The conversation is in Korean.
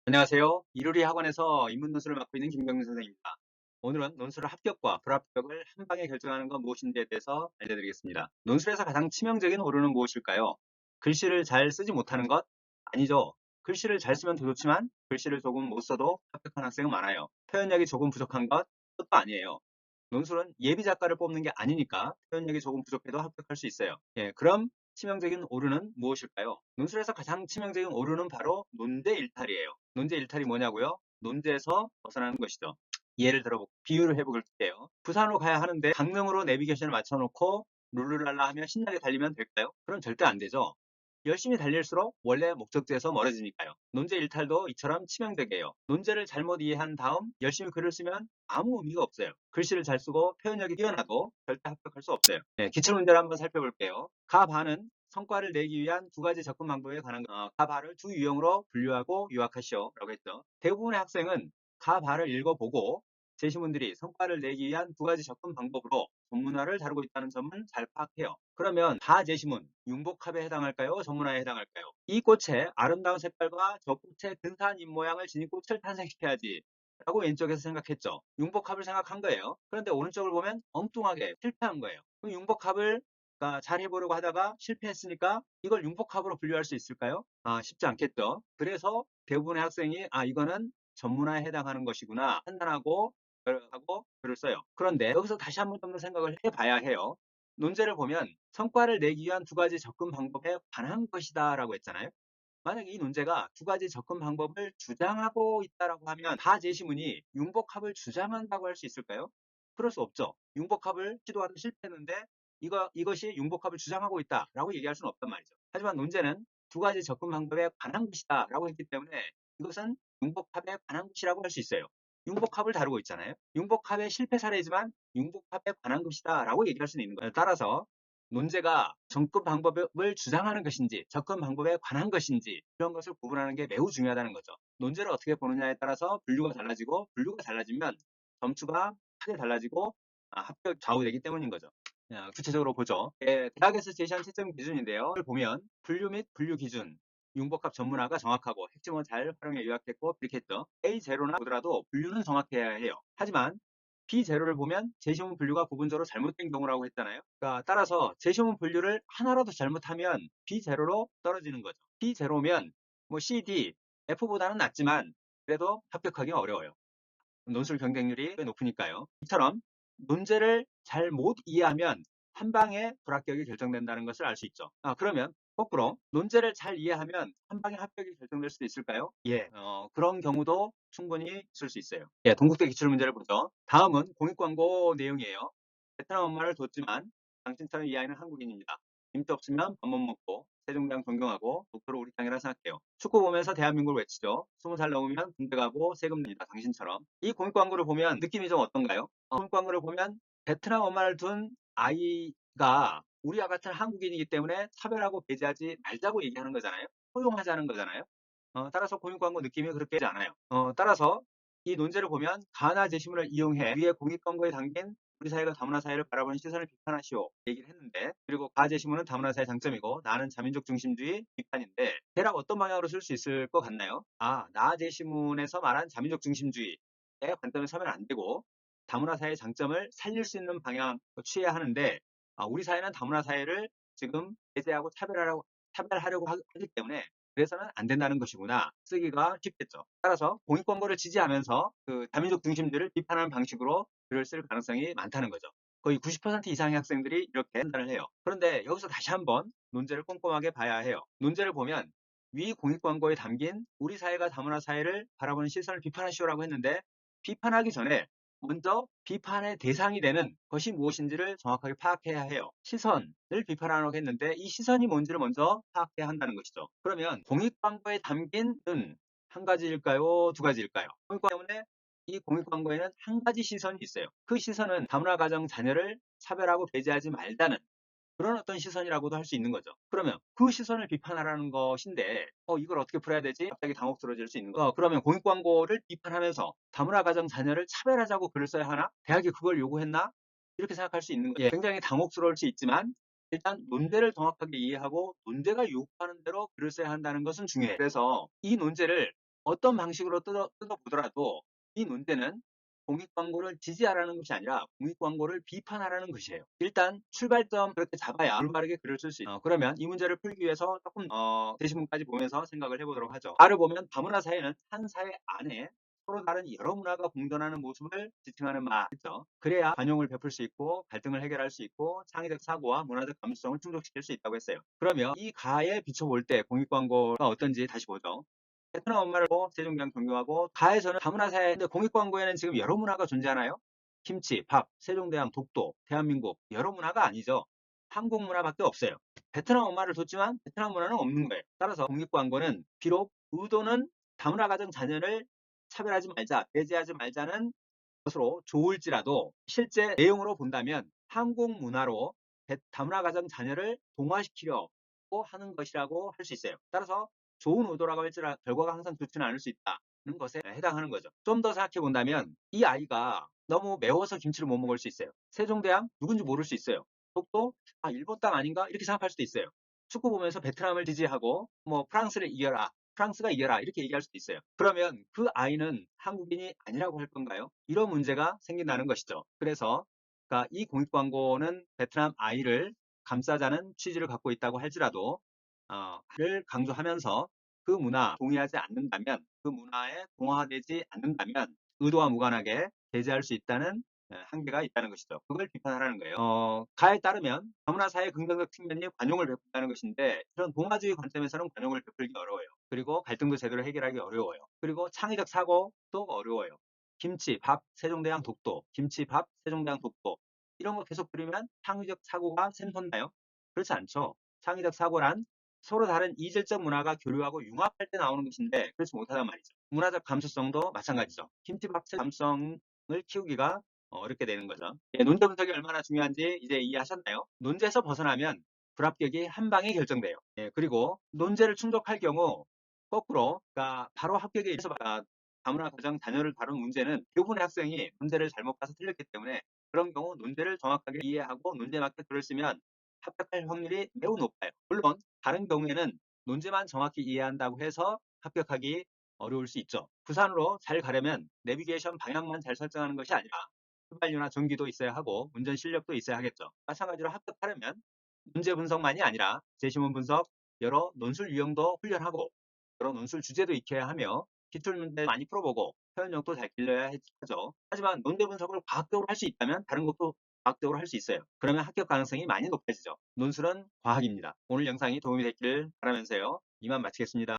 안녕하세요. 이루리 학원에서 인문 논술을 맡고 있는 김경민 선생입니다. 오늘은 논술의 합격과 불합격을 한 방에 결정하는 건 무엇인지에 대해서 알려드리겠습니다. 논술에서 가장 치명적인 오류는 무엇일까요? 글씨를 잘 쓰지 못하는 것? 아니죠. 글씨를 잘 쓰면 더 좋지만 글씨를 조금 못 써도 합격한 학생은 많아요. 표현력이 조금 부족한 것? 그것도 아니에요. 논술은 예비 작가를 뽑는 게 아니니까 표현력이 조금 부족해도 합격할 수 있어요. 그럼 치명적인 오류는 무엇일까요? 논술에서 가장 치명적인 오류는 바로 논제 일탈이에요. 논제 일탈이 뭐냐고요? 논제에서 벗어나는 것이죠. 예를 들어 비유를 해볼게요. 부산으로 가야 하는데 강릉으로 내비게이션을 맞춰놓고 룰루랄라 하면 신나게 달리면 될까요? 그럼 절대 안 되죠. 열심히 달릴수록 원래 목적지에서 멀어지니까요. 논제 일탈도 이처럼 치명적이에요. 논제를 잘못 이해한 다음 열심히 글을 쓰면 아무 의미가 없어요. 글씨를 잘 쓰고 표현력이 뛰어나도 절대 합격할 수 없어요. 기출문제를 한번 살펴볼게요. 가바는 성과를 내기 위한 두 가지 접근 방법에 관한 가바를 두 유형으로 분류하고 요약하시오 라고 했죠. 대부분의 학생은 가바를 읽어보고 제시문들이 성과를 내기 위한 두 가지 접근 방법으로 전문화를 다루고 있다는 점은 잘 파악해요. 그러면 다 제시문, 융복합에 해당할까요? 전문화에 해당할까요? 이 꽃의 아름다운 색깔과 저 꽃의 근사한 잎모양을 지닌 꽃을 탄생시켜야지 라고 왼쪽에서 생각했죠. 융복합을 생각한 거예요. 그런데 오른쪽을 보면 엉뚱하게 실패한 거예요. 그럼 융복합을 잘 해보려고 하다가 실패했으니까 이걸 융복합으로 분류할 수 있을까요? 쉽지 않겠죠. 그래서 대부분의 학생이 이거는 전문화에 해당하는 것이구나 판단하고 하고 글을 써요. 그런데 여기서 다시 한번 좀 더 생각을 해봐야 해요. 논제를 보면 성과를 내기 위한 두 가지 접근 방법에 관한 것이다 라고 했잖아요. 만약 이 논제가 두 가지 접근 방법을 주장하고 있다라고 하면 다 제시문이 융복합을 주장한다고 할 수 있을까요? 그럴 수 없죠. 융복합을 시도하다 실패했는데 이것이 융복합을 주장하고 있다라고 얘기할 수는 없단 말이죠. 하지만 논제는 두 가지 접근 방법에 관한 것이다라고 했기 때문에 이것은 융복합에 관한 것이라고 할 수 있어요. 융복합을 다루고 있잖아요. 융복합의 실패 사례지만 융복합에 관한 것이다라고 얘기할 수는 있는 거예요. 따라서 논제가 접근 방법을 주장하는 것인지 접근 방법에 관한 것인지 이런 것을 구분하는 게 매우 중요하다는 거죠. 논제를 어떻게 보느냐에 따라서 분류가 달라지고 분류가 달라지면 점수가 크게 달라지고 합격 좌우되기 때문인 거죠. 구체적으로 보죠. 대학에서 제시한 채점 기준인데요. 이걸 보면 분류 및 분류 기준, 융복합 전문화가 정확하고 핵심은 잘 활용해 요약했고 이렇게 했죠. A0나 보더라도 분류는 정확해야 해요. 하지만 B0를 보면 제시문 분류가 부분적으로 잘못된 경우라고 했잖아요. 그러니까 따라서 제시문 분류를 하나라도 잘못하면 B0로 떨어지는 거죠. B0면 뭐 C, D, F보다는 낫지만 그래도 합격하기 어려워요. 논술 경쟁률이 꽤 높으니까요. 이처럼 논제를 잘 못 이해하면 한 방에 불합격이 결정된다는 것을 알 수 있죠. 그러면 거꾸로 논제를 잘 이해하면 한 방에 합격이 결정될 수도 있을까요? 그런 경우도 충분히 있을 수 있어요. 동국대 기출문제를 보죠. 다음은 공익광고 내용이에요. 베트남 엄마를 뒀지만 당신처럼 이 아이는 한국인입니다. 김치 없으면 밥 못 먹고 세종대왕 존경하고 독도를 우리 땅이라 생각해요. 축구 보면서 대한민국을 외치죠. 20살 넘으면 군대 가고 세금 냅니다. 당신처럼. 이 공익 광고를 보면 느낌이 좀 어떤가요? 공익 광고를 보면 베트남 엄마를 둔 아이가 우리와 같은 한국인이기 때문에 차별하고 배제하지 말자고 얘기하는 거잖아요. 포용하자는 거잖아요. 따라서 공익 광고 느낌이 그렇게 되지 않아요. 따라서 이 논제를 보면 가나 제시문을 이용해 위에 공익 광고에 담긴 우리 사회가 다문화 사회를 바라보는 시선을 비판하시오 얘기를 했는데 그리고 가제시문은 다문화 사회 장점이고 나는 자민족 중심주의 비판인데 대략 어떤 방향으로 쓸 수 있을 것 같나요? 나 제시문에서 말한 자민족 중심주의의 관점에 서면 안 되고 다문화 사회의 장점을 살릴 수 있는 방향 취해야 하는데 우리 사회는 다문화 사회를 지금 배제하고 차별하려고 하기 때문에 그래서는 안 된다는 것이구나 쓰기가 쉽겠죠. 따라서 공익광고를 지지하면서 그 다민족 중심주의를 비판하는 방식으로 글을 쓸 가능성이 많다는 거죠. 거의 90% 이상의 학생들이 이렇게 판단을 해요. 그런데 여기서 다시 한번 논제를 꼼꼼하게 봐야 해요. 논제를 보면 위 공익광고에 담긴 우리 사회가 다문화 사회를 바라보는 시선을 비판하시오라고 했는데 비판하기 전에 먼저 비판의 대상이 되는 것이 무엇인지를 정확하게 파악해야 해요. 시선을 비판하라고 했는데 이 시선이 뭔지를 먼저 파악해야 한다는 것이죠. 그러면 공익광고에 담긴 한 가지일까요? 두 가지일까요? 공익광고 때문에 이 공익광고에는 한 가지 시선이 있어요. 그 시선은 다문화 가정 자녀를 차별하고 배제하지 말자는 그런 어떤 시선이라고도 할 수 있는 거죠. 그러면 그 시선을 비판하라는 것인데 이걸 어떻게 풀어야 되지? 갑자기 당혹스러워질 수 있는 거. 그러면 공익광고를 비판하면서 다문화 가정 자녀를 차별하자고 글을 써야 하나? 대학이 그걸 요구했나? 이렇게 생각할 수 있는 거예요. 굉장히 당혹스러울 수 있지만 일단 논제를 정확하게 이해하고 논제가 요구하는 대로 글을 써야 한다는 것은 중요해요. 그래서 이 논제를 어떤 방식으로 뜯어보더라도 이 논제는 공익광고를 지지하라는 것이 아니라 공익광고를 비판하라는 것이에요. 일단 출발점 그렇게 잡아야 올바르게 글을 쓸 수 있어요. 그러면 이 문제를 풀기 위해서 조금 제시문까지 보면서 생각을 해보도록 하죠. 말을 보면 다문화 사회는 한 사회 안에 서로 다른 여러 문화가 공존하는 모습을 지칭하는 말이죠. 그래야 관용을 베풀 수 있고 갈등을 해결할 수 있고 창의적 사고와 문화적 감수성을 충족시킬 수 있다고 했어요. 그러면 이 가에 비춰볼 때 공익광고가 어떤지 다시 보죠. 베트남 엄마를 보고 세종대왕 존경하고 가에서는 다문화 사회인데 공익광고에는 지금 여러 문화가 존재하나요? 김치, 밥, 세종대왕, 독도, 대한민국 여러 문화가 아니죠. 한국 문화밖에 없어요. 베트남 엄마를 뒀지만 베트남 문화는 없는 거예요. 따라서 공익광고는 비록 의도는 다문화 가정 자녀를 차별하지 말자, 배제하지 말자는 것으로 좋을지라도 실제 내용으로 본다면 한국 문화로 다문화 가정 자녀를 동화시키려고 하는 것이라고 할 수 있어요. 따라서 좋은 의도라고 할지라도 결과가 항상 좋지는 않을 수 있다는 것에 해당하는 거죠. 좀 더 생각해 본다면 이 아이가 너무 매워서 김치를 못 먹을 수 있어요. 세종대왕 누군지 모를 수 있어요. 독도 일본 땅 아닌가 이렇게 생각할 수도 있어요. 축구 보면서 베트남을 지지하고 뭐 프랑스를 이겨라 프랑스가 이겨라 이렇게 얘기할 수도 있어요. 그러면 그 아이는 한국인이 아니라고 할 건가요? 이런 문제가 생긴다는 것이죠. 그래서 그러니까 이 공익광고는 베트남 아이를 감싸자는 취지를 갖고 있다고 할지라도 를 강조하면서 그 문화 동의하지 않는다면 그 문화에 동화되지 않는다면 의도와 무관하게 배제할 수 있다는 한계가 있다는 것이죠. 그걸 비판하라는 거예요. 가에 따르면 다문화 사회 긍정적 측면이 관용을 베푼다는 것인데 이런 동화주의 관점에서는 관용을 베풀기 어려워요. 그리고 갈등도 제대로 해결하기 어려워요. 그리고 창의적 사고도 어려워요. 김치, 밥, 세종대왕 독도, 김치, 밥, 세종대왕 독도 이런 거 계속 들으면 창의적 사고가 샘솟나요? 그렇지 않죠. 창의적 사고란 서로 다른 이질적 문화가 교류하고 융합할 때 나오는 것인데 그렇지 못하단 말이죠. 문화적 감수성도 마찬가지죠. 김치밥 감성을 키우기가 어렵게 되는 거죠. 예, 논제 분석이 얼마나 중요한지 이제 이해하셨나요? 논제에서 벗어나면 불합격이 한 방에 결정돼요. 예, 그리고 논제를 충족할 경우 거꾸로 그러니까 바로 합격에 있어서 다문화 가정 자녀를 다룬 문제는 대부분의 학생이 문제를 잘못 봐서 틀렸기 때문에 그런 경우 논제를 정확하게 이해하고 논제에 맞게 글을 쓰면 합격할 확률이 매우 높아요. 물론 다른 경우에는 논제만 정확히 이해한다고 해서 합격하기 어려울 수 있죠. 부산으로 잘 가려면 내비게이션 방향만 잘 설정하는 것이 아니라 휘발유나 전기도 있어야 하고 운전 실력도 있어야 하겠죠. 마찬가지로 합격하려면 문제 분석만이 아니라 제시문 분석, 여러 논술 유형도 훈련하고 여러 논술 주제도 익혀야 하며 기출 문제 많이 풀어보고 표현력도 잘 길러야 하죠. 하지만 논제 분석을 과학적으로 할 수 있다면 다른 것도 과학적으로 할 수 있어요. 그러면 합격 가능성이 많이 높아지죠. 논술은 과학입니다. 오늘 영상이 도움이 됐기를 바라면서요. 이만 마치겠습니다.